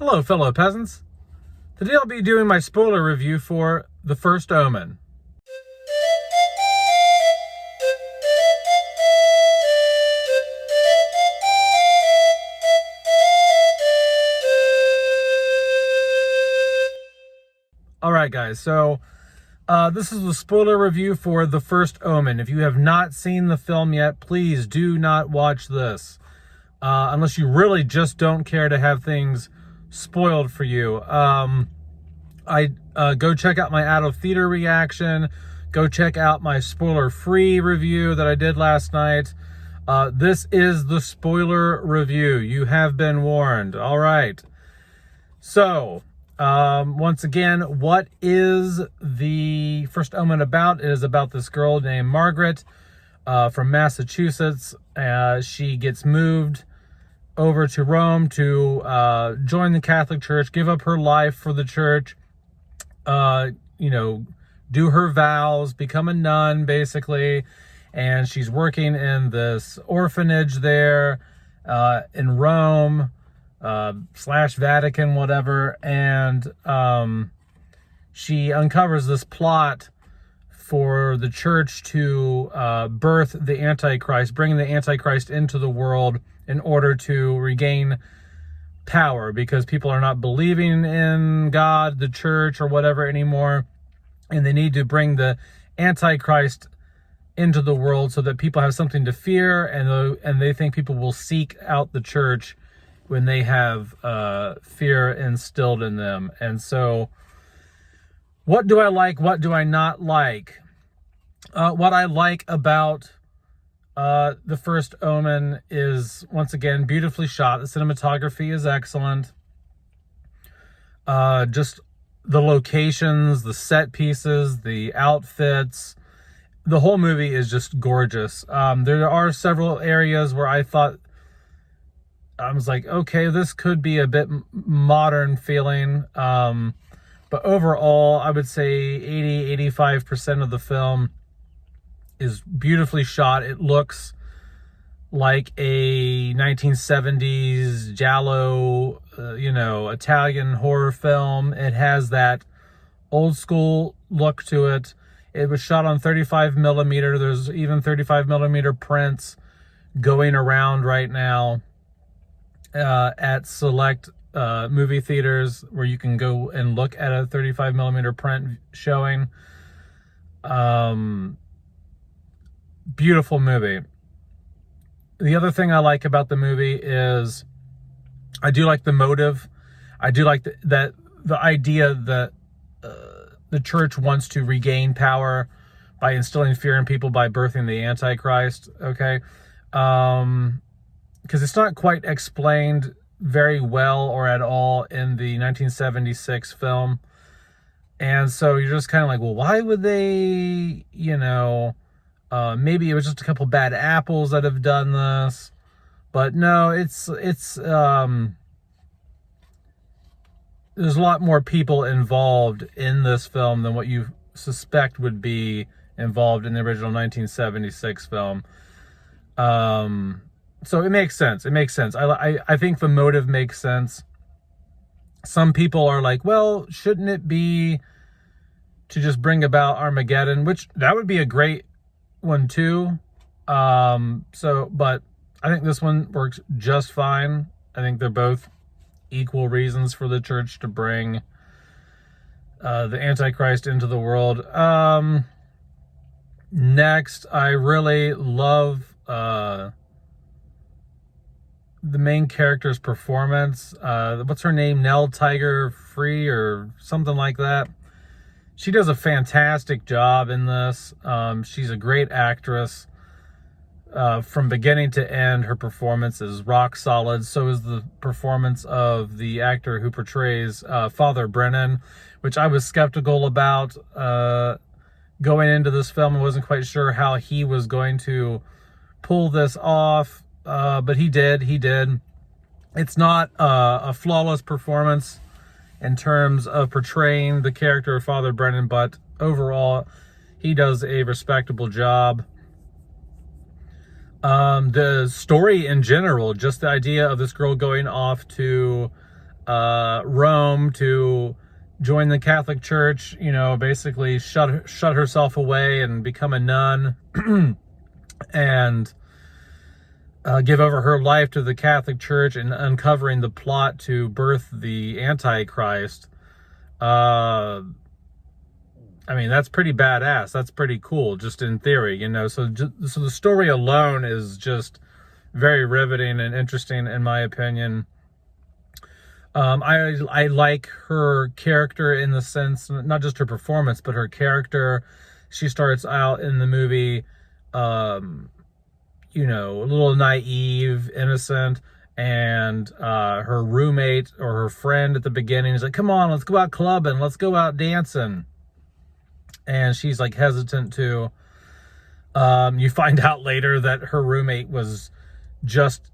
Hello, fellow peasants. Today I'll be doing my spoiler review for The First Omen. Alright guys, so this is the spoiler review for The First Omen. If you have not seen the film yet, please do not watch this. Unless you really just don't care to have things spoiled for you. Go check out my out of theater reaction. Go check out my spoiler-free review that I did last night. This is the spoiler review. You have been warned. All right. So, once again, what is The First Omen about? It is about this girl named Margaret from Massachusetts. She gets moved over to Rome to join the Catholic Church, give up her life for the church, do her vows, become a nun, basically. And she's working in this orphanage there in Rome, / Vatican, whatever. And she uncovers this plot for the church to birth the Antichrist, bring the Antichrist into the world in order to regain power, because people are not believing in God, the church, or whatever anymore, and they need to bring the Antichrist into the world so that people have something to fear, and they think people will seek out the church when they have fear instilled in them. And so, what do I like? What do I not like? What I like about The First Omen is, once again, beautifully shot. The cinematography is excellent. Just the locations, the set pieces, the outfits. The whole movie is just gorgeous. There are several areas where I thought, I was like, okay, this could be a bit modern feeling. But overall, I would say 80-85% of the film is beautifully shot. It looks like a 1970s giallo, Italian horror film. It has that old school look to it. It was shot on 35 millimeter. There's even 35 millimeter prints going around right now at select movie theaters where you can go and look at a 35 millimeter print showing. Beautiful movie. The other thing I like about the movie is I do like the motive. I do like the idea that the church wants to regain power by instilling fear in people by birthing the Antichrist. Okay, because it's not quite explained very well or at all in the 1976 film, and so you're just kind of like, well, why would they, maybe it was just a couple bad apples that have done this, but no, it's there's a lot more people involved in this film than what you suspect would be involved in the original 1976 film. So it makes sense. It makes sense. I think the motive makes sense. Some people are like, well, shouldn't it be to just bring about Armageddon? Which that would be a great one too. But I think this one works just fine. I think they're both equal reasons for the church to bring the Antichrist into the world. Next, I really love the main character's performance. What's her name? Nell Tiger Free or something like that. She does a fantastic job in this. She's a great actress. From beginning to end, her performance is rock solid. So is the performance of the actor who portrays Father Brennan, which I was skeptical about going into this film. I wasn't quite sure how he was going to pull this off, but he did. It's not a flawless performance in terms of portraying the character of Father Brennan, but overall, he does a respectable job. The story in general, just the idea of this girl going off to Rome to join the Catholic Church, you know, basically shut herself away and become a nun and give over her life to the Catholic Church and uncovering the plot to birth the Antichrist. I mean, that's pretty badass. That's pretty cool, just in theory, you know. So the story alone is just very riveting and interesting, in my opinion. I like her character in the sense, not just her performance, but her character. She starts out in the movie, you know, a little naive, innocent, and her roommate or her friend at the beginning is like, come on, let's go out clubbing, let's go out dancing. And she's like hesitant to. You find out later that her roommate was just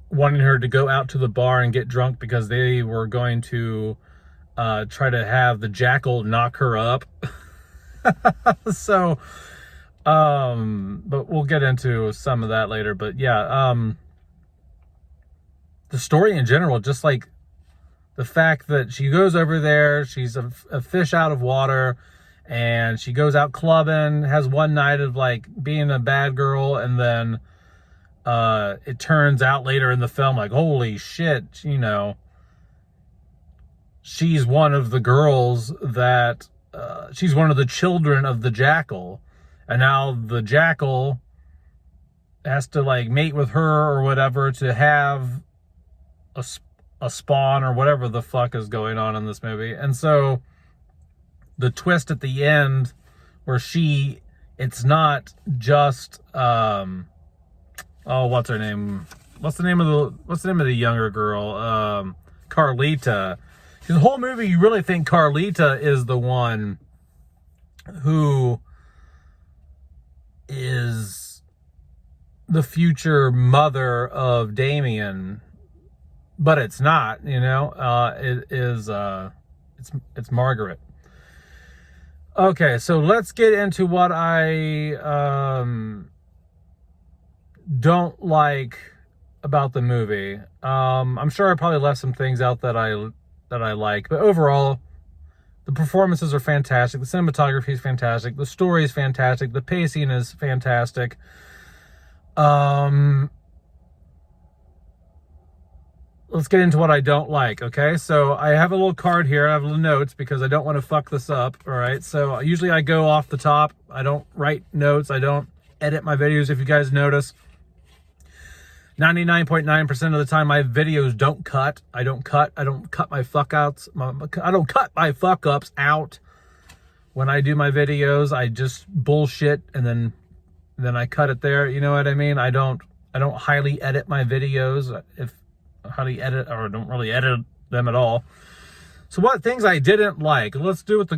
wanting her to go out to the bar and get drunk because they were going to try to have the jackal knock her up. So, but we'll get into some of that later. But yeah, the story in general, just like the fact that she goes over there, she's a fish out of water, and she goes out clubbing, has one night of like being a bad girl, and then it turns out later in the film, like, holy shit, you know, she's one of the girls that, she's one of the children of the jackal. And now the jackal has to, like, mate with her or whatever to have a spawn or whatever the fuck is going on in this movie. And so the twist at the end where it's not just, oh, what's her name? What's the name of the younger girl? Carlita. Because the whole movie, you really think Carlita is the one who is the future mother of Damien, but it's not. You know, it is. It's Margaret. Okay, so let's get into what I don't like about the movie. I'm sure I probably left some things out that I like, but overall, the performances are fantastic. The cinematography is fantastic. The story is fantastic. The pacing is fantastic. Let's get into what I don't like, okay? So I have a little card here. I have little notes because I don't want to fuck this up, all right? So usually I go off the top. I don't write notes. I don't edit my videos, if you guys notice. 99.9% of the time, my videos don't cut. I don't cut my fuck outs. I don't cut my fuck ups out. When I do my videos, I just bullshit and then I cut it there. You know what I mean? I don't highly edit my videos. If highly edit, or don't really edit them at all. So what things I didn't like? Let's do with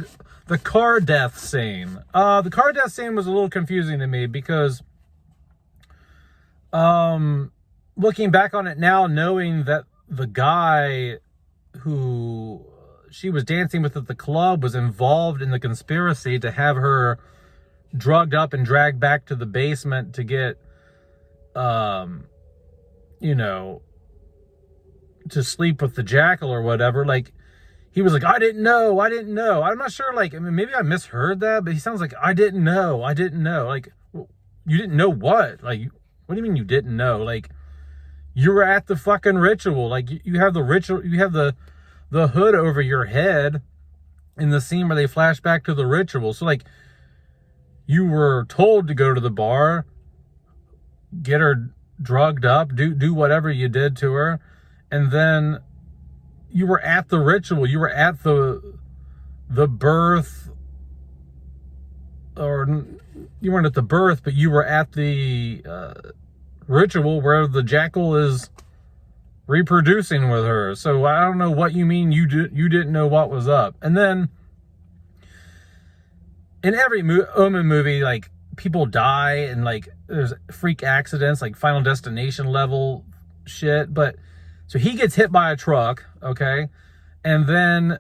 the car death scene. The car death scene was a little confusing to me because looking back on it now, knowing that the guy who she was dancing with at the club was involved in the conspiracy to have her drugged up and dragged back to the basement to get, you know, to sleep with the jackal or whatever. Like, he was like, I didn't know. I'm not sure, like, I mean, maybe I misheard that, but he sounds like, I didn't know. Like, you didn't know what? Like, what do you mean you didn't know? Like, you were at the fucking ritual. Like, you have the ritual, you have the hood over your head in the scene where they flash back to the ritual. So, like, you were told to go to the bar, get her drugged up, do whatever you did to her, and then you were at the ritual. You were at the birth, or you weren't at the birth, but you were at the ritual where the jackal is reproducing with her. So I don't know what you mean you didn't know what was up. And then in every Omen movie, like, people die and, like, there's freak accidents, like Final Destination level shit. But so he gets hit by a truck, okay? And then,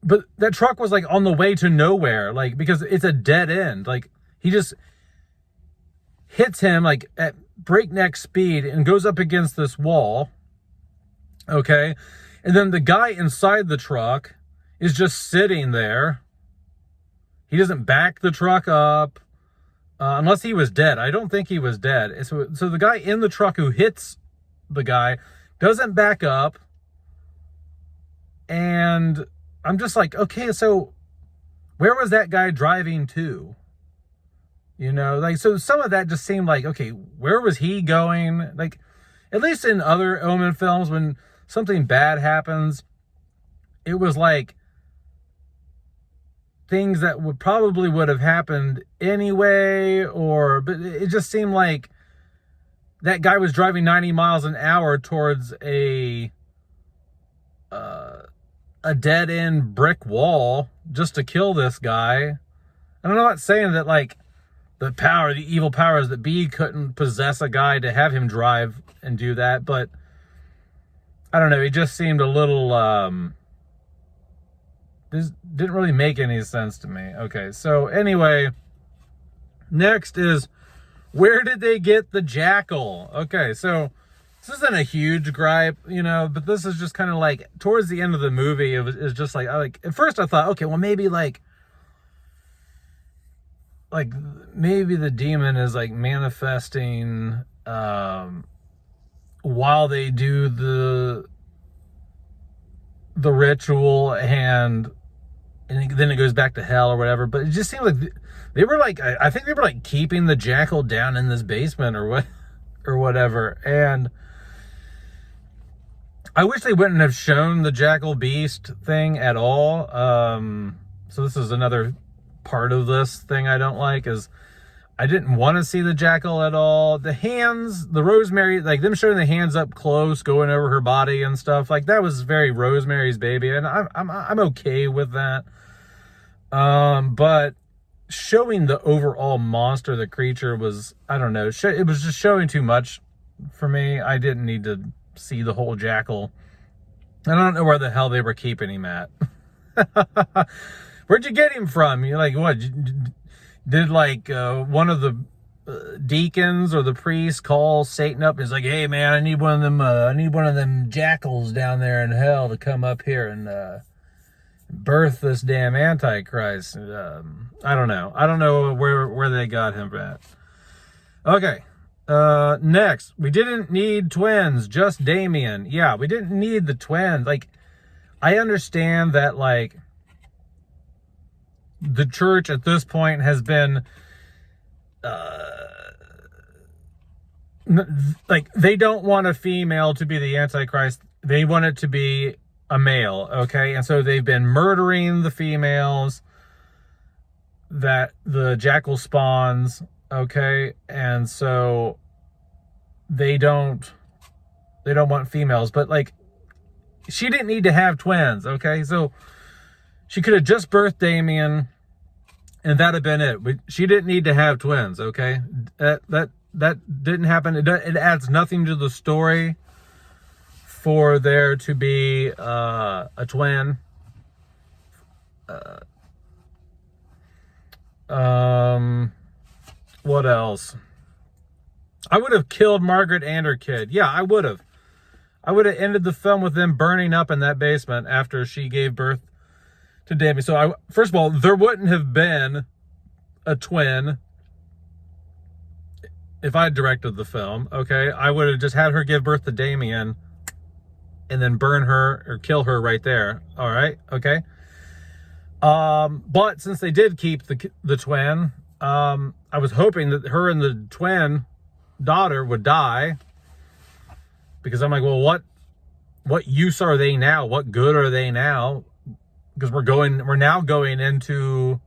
but that truck was, like, on the way to nowhere, like, because it's a dead end. Like, he just hits him, like, at breakneck speed and goes up against this wall. Okay. And then the guy inside the truck is just sitting there. He doesn't back the truck up unless he was dead. I don't think he was dead. So the guy in the truck who hits the guy doesn't back up. And I'm just like, okay, so where was that guy driving to? You know, like, so some of that just seemed like, okay, where was he going? Like, at least in other Omen films, when something bad happens, it was like things that would have happened anyway, but it just seemed like that guy was driving 90 miles an hour towards a dead-end brick wall just to kill this guy. And I'm not saying that, like, the evil powers that be couldn't possess a guy to have him drive and do that, but I don't know, it just seemed a little, this didn't really make any sense to me. Okay, so anyway, next is, where did they get the jackal? Okay, so this isn't a huge gripe, you know, but this is just kind of like, towards the end of the movie, it's just like, at first I thought, okay, well, maybe like maybe the demon is like manifesting while they do the ritual, and then it goes back to hell or whatever. But it just seemed like they were like, I think they were like keeping the jackal down in this basement or whatever. And I wish they wouldn't have shown the jackal beast thing at all. So this is another part of this thing I don't like, is I didn't want to see the jackal at all. The hands, the Rosemary, like them showing the hands up close, going over her body and stuff, like that was very Rosemary's Baby, and I'm okay with that. But showing the overall monster, the creature, was, I don't know, it was just showing too much for me. I didn't need to see the whole jackal. I don't know where the hell they were keeping him at. Where'd you get him from? You're like, what? Did like one of the deacons or the priests call Satan up and he's like, hey man, I need one of them jackals down there in hell to come up here and birth this damn Antichrist. I don't know where they got him at. Okay. Next, we didn't need twins, just Damien. Yeah, we didn't need the twins. Like, I understand that, like, the church at this point has been, like, they don't want a female to be the Antichrist. They want it to be a male, okay? And so they've been murdering the females that the jackal spawns, okay? And so they don't want females. But, like, she didn't need to have twins, okay? So she could have just birthed Damien, and that'd have been it. She didn't need to have twins, okay? That didn't happen. It adds nothing to the story for there to be a twin. What else? I would have killed Margaret and her kid. Yeah, I would have. I would have ended the film with them burning up in that basement after she gave birth to Damien. So, first of all, there wouldn't have been a twin if I directed the film, okay? I would have just had her give birth to Damien and then burn her or kill her right there, all right? Okay? But since they did keep the twin, I was hoping that her and the twin daughter would die, because I'm like, well, what use are they now? What good are they now? Because we're now going into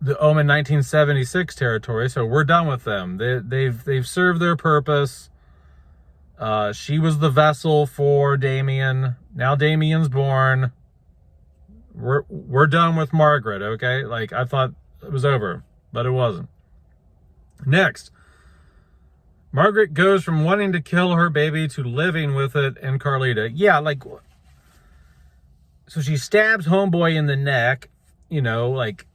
the Omen 1976 territory, so we're done with them. They've served their purpose. She was the vessel for Damien. Now Damien's born. We're done with Margaret, okay? Like, I thought it was over, but it wasn't. Next, Margaret goes from wanting to kill her baby to living with it in Carlita. Yeah, like, so she stabs homeboy in the neck, you know, like,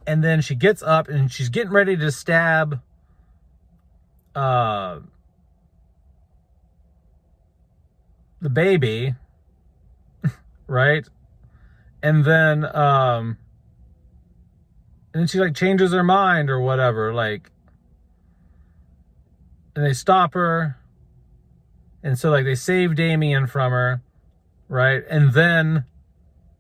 and then she gets up and she's getting ready to stab the baby, right? And then she like changes her mind or whatever, like, and they stop her. And so like they save Damien from her, right? And then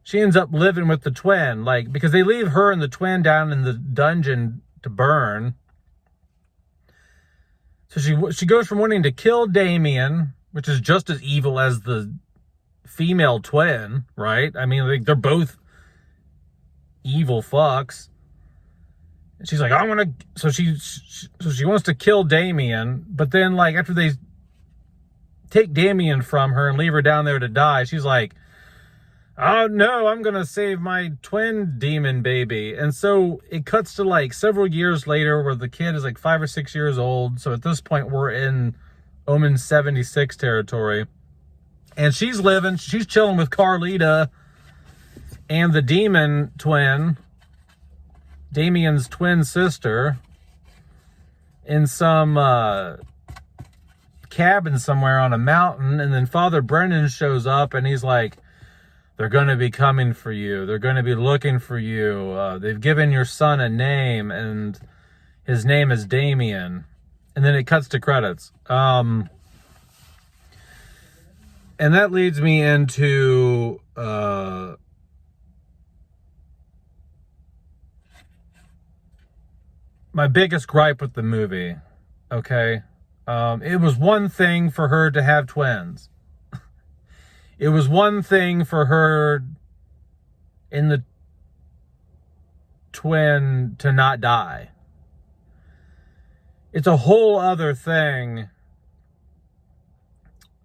she ends up living with the twin, like, because they leave her and the twin down in the dungeon to burn. So she goes from wanting to kill Damien, which is just as evil as the female twin, right? I mean, like, they're both evil fucks. And she's like, so she wants to kill Damien, but then, like, after they take Damien from her and leave her down there to die, she's like, oh no, I'm gonna save my twin demon baby. And so it cuts to like several years later where the kid is like 5 or 6 years old. So at this point we're in Omen 76 territory. And she's chilling with Carlita and the demon twin, Damien's twin sister, in some cabin somewhere on a mountain. And then Father Brennan shows up and he's like, they're going to be coming for you. They're going to be looking for you. They've given your son a name, and his name is Damien. And then it cuts to credits. And that leads me into my biggest gripe with the movie. Okay? It was one thing for her to have twins. It was one thing for her in the twin to not die. It's a whole other thing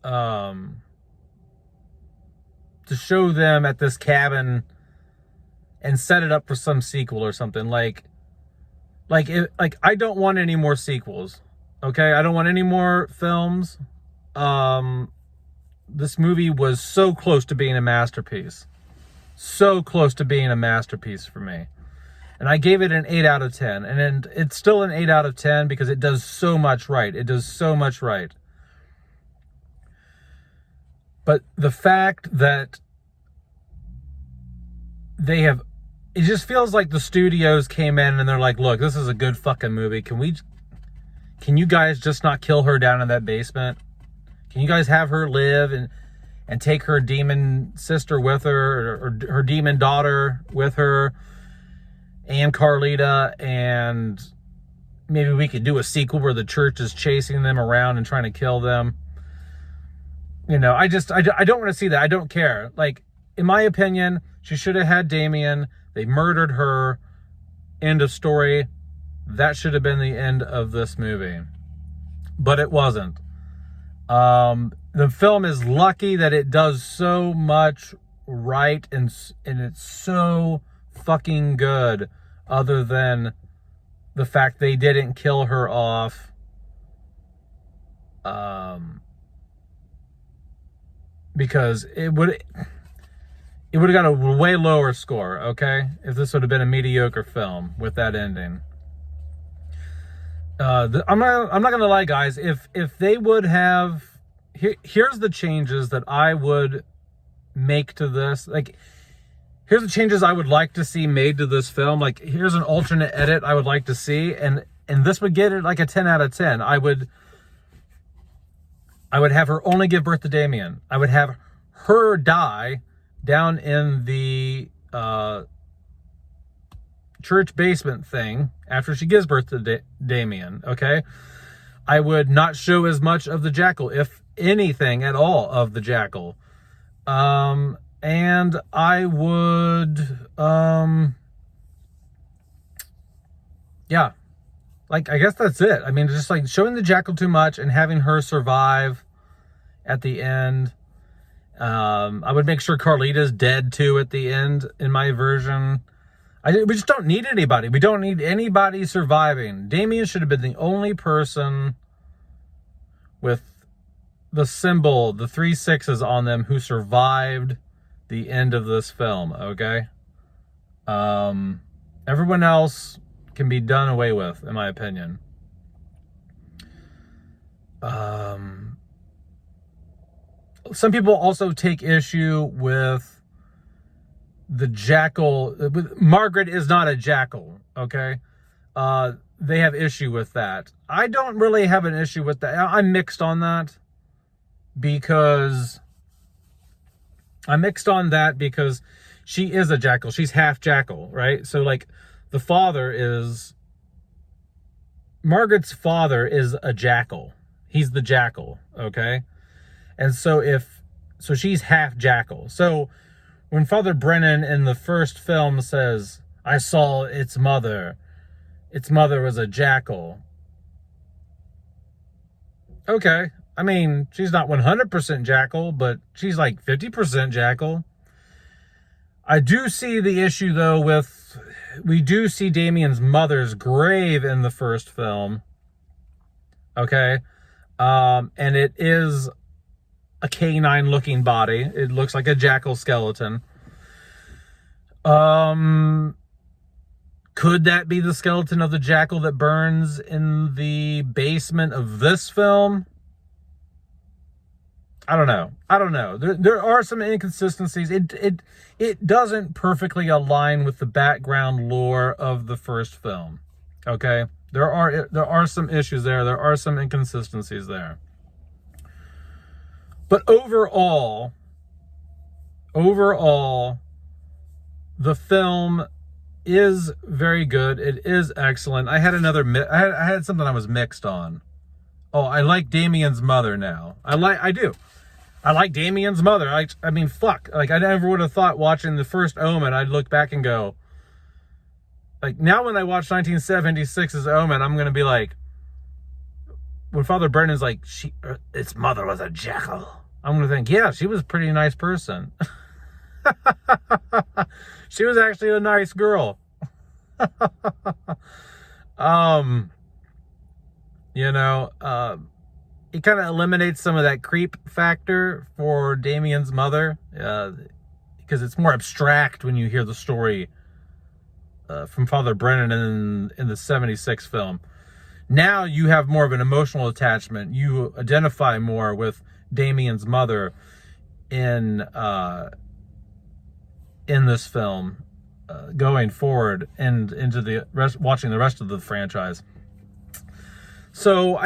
to show them at this cabin and set it up for some sequel or something. Like I don't want any more sequels. Okay? I don't want any more films. This movie was so close to being a masterpiece. So close to being a masterpiece for me. And I gave it an 8 out of 10. And it's still an 8 out of 10 because it does so much right. It does so much right. But the fact that it just feels like the studios came in and they're like, look, this is a good fucking movie. Can you guys just not kill her down in that basement? Can you guys have her live and take her demon sister with her, or her demon daughter with her, and Carlita, and maybe we could do a sequel where the church is chasing them around and trying to kill them. You know, I don't want to see that. I don't care. Like, in my opinion, she should have had Damien. They murdered her. End of story. That should have been the end of this movie. But it wasn't. The film is lucky that it does so much right, and it's so fucking good, other than the fact they didn't kill her off. Because it would have got a way lower score, okay? If this would have been a mediocre film with that ending. I'm not gonna lie, guys. If they would have, here's the changes that I would make to this. Like, here's the changes I would like to see made to this film. Like, here's an alternate edit I would like to see, and this would get it like a 10 out of 10. I would have her only give birth to Damien. I would have her die down in the church basement thing after she gives birth to Damien, okay? I would not show as much of the jackal, if anything at all of the jackal. And I would, yeah, like, I guess that's it. I mean, just like showing the jackal too much and having her survive at the end. I would make sure Carlita's dead too at the end in my version. We just don't need anybody. We don't need anybody surviving. Damien should have been the only person with the symbol, the 3 6s on them, who survived the end of this film, okay? Everyone else can be done away with, in my opinion. some people also take issue with the jackal. Margaret is not a jackal, okay? They have issue with that. I don't really have an issue with that. I'm mixed on that because she is a jackal. She's half jackal, right? So like Margaret's father is a jackal. He's the jackal, okay? And so she's half jackal. So when Father Brennan in the first film says, I saw its mother was a jackal. Okay. I mean, she's not 100% jackal, but she's like 50% jackal. I do see the issue, though, we do see Damien's mother's grave in the first film. Okay. And it is a canine-looking body. It looks like a jackal skeleton. Could that be the skeleton of the jackal that burns in the basement of this film? I don't know. There are some inconsistencies. It doesn't perfectly align with the background lore of the first film. Okay? There are some issues there. There are some inconsistencies there. But overall, the film is very good. It is excellent. I had something I was mixed on. Oh, I like Damien's mother now. I do. I like Damien's mother. I mean, fuck. Like, I never would have thought watching the first Omen, I'd look back and go, like, now when I watch 1976's Omen, I'm going to be like, when Father Brennan's like, its mother was a jackal, I'm going to think, yeah, she was a pretty nice person. She was actually a nice girl. It kind of eliminates some of that creep factor for Damien's mother, because it's more abstract when you hear the story from Father Brennan in the 76 film. Now you have more of an emotional attachment. You identify more with Damien's mother in this film going forward and into watching the rest of the franchise. So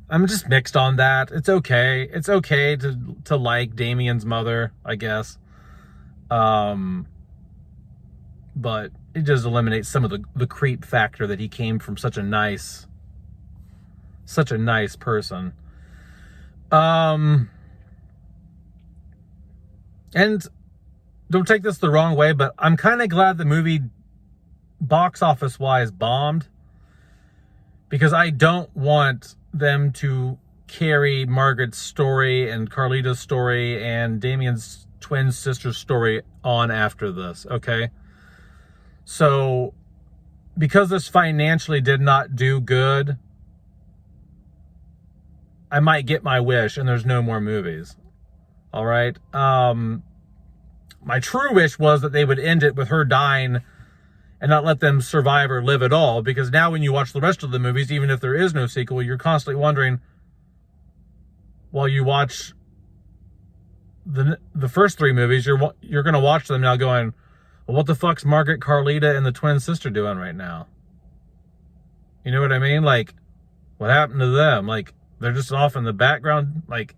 I'm just mixed on that. It's okay. It's okay to like Damien's mother, I guess. But it does eliminate some of the creep factor that he came from such a nice person. And don't take this the wrong way, but I'm kind of glad the movie box office wise bombed, because I don't want them to carry Margaret's story and Carlita's story and Damien's twin sister's story on after this, okay? So, because this financially did not do good, I might get my wish and there's no more movies. All right? My true wish was that they would end it with her dying and not let them survive or live at all, because now when you watch the rest of the movies, even if there is no sequel, you're constantly wondering, while you watch the first three movies, you're going to watch them now going, well, what the fuck's Margaret, Carlita, and the twin sister doing right now? You know what I mean? Like, what happened to them? Like, they're just off in the background. Like,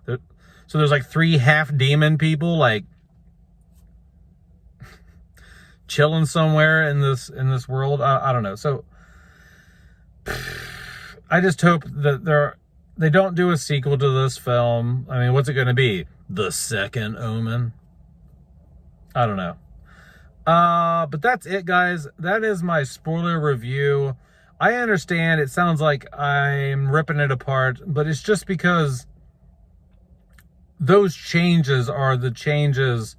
so there's like 3 half-demon people, like, chilling somewhere in this world. I don't know. So I just hope that they don't do a sequel to this film. I mean, what's it going to be? The second Omen? I don't know. But that's it, guys. That is my spoiler review. I understand it sounds like I'm ripping it apart, but it's just because those changes are the changes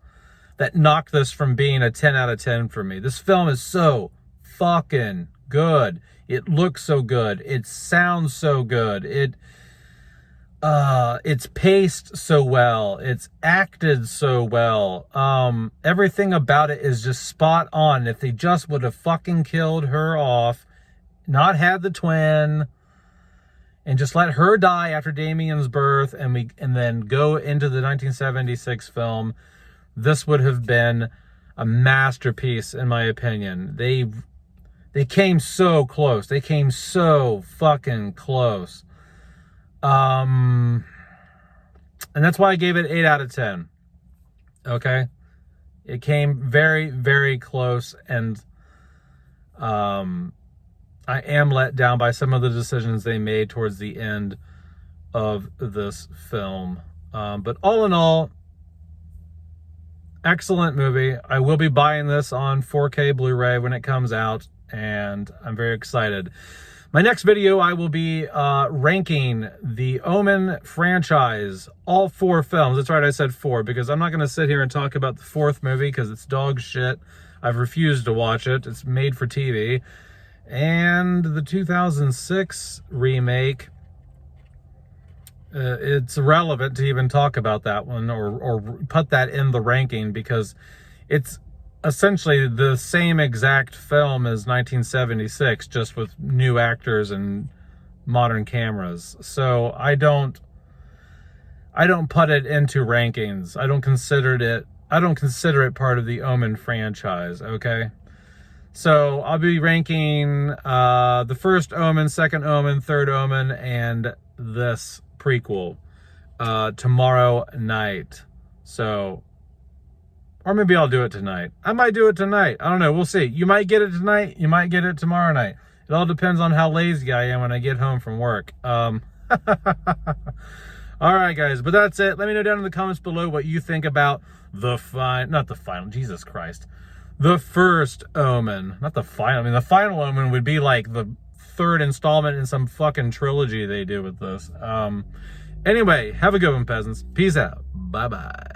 that knock this from being a 10 out of 10 for me. This film is so fucking good. It looks so good. It sounds so good. It's paced so well. It's acted so well. Everything about it is just spot on. If they just would have fucking killed her off, not had the twin, and just let her die after Damien's birth, and then go into the 1976 film, this would have been a masterpiece, in my opinion. They came so close. They came so fucking close. And that's why I gave it 8 out of 10. Okay? It came very, very close, and I am let down by some of the decisions they made towards the end of this film. But all in all, excellent movie. I will be buying this on 4K Blu-ray when it comes out, and I'm very excited. My next video, I will be ranking the Omen franchise, all 4 films. That's right, I said 4, because I'm not going to sit here and talk about the 4th movie, because it's dog shit. I've refused to watch it. It's made for TV. And the 2006 remake, it's irrelevant to even talk about that one or put that in the ranking, because it's essentially the same exact film as 1976, just with new actors and modern cameras. So I don't put it into rankings. I don't consider it part of the Omen franchise, okay? So I'll be ranking the first Omen, second Omen, third Omen, and this prequel tomorrow night. So, or maybe I'll do it tonight. I might do it tonight. I don't know. We'll see. You might get it tonight. You might get it tomorrow night. It all depends on how lazy I am when I get home from work. All right, guys. But that's it. Let me know down in the comments below what you think about the Jesus Christ. The first Omen. Not the final. I mean, the final Omen would be like the 3rd installment in some fucking trilogy they do with this. Anyway, have a good one, peasants. Peace out. Bye-bye.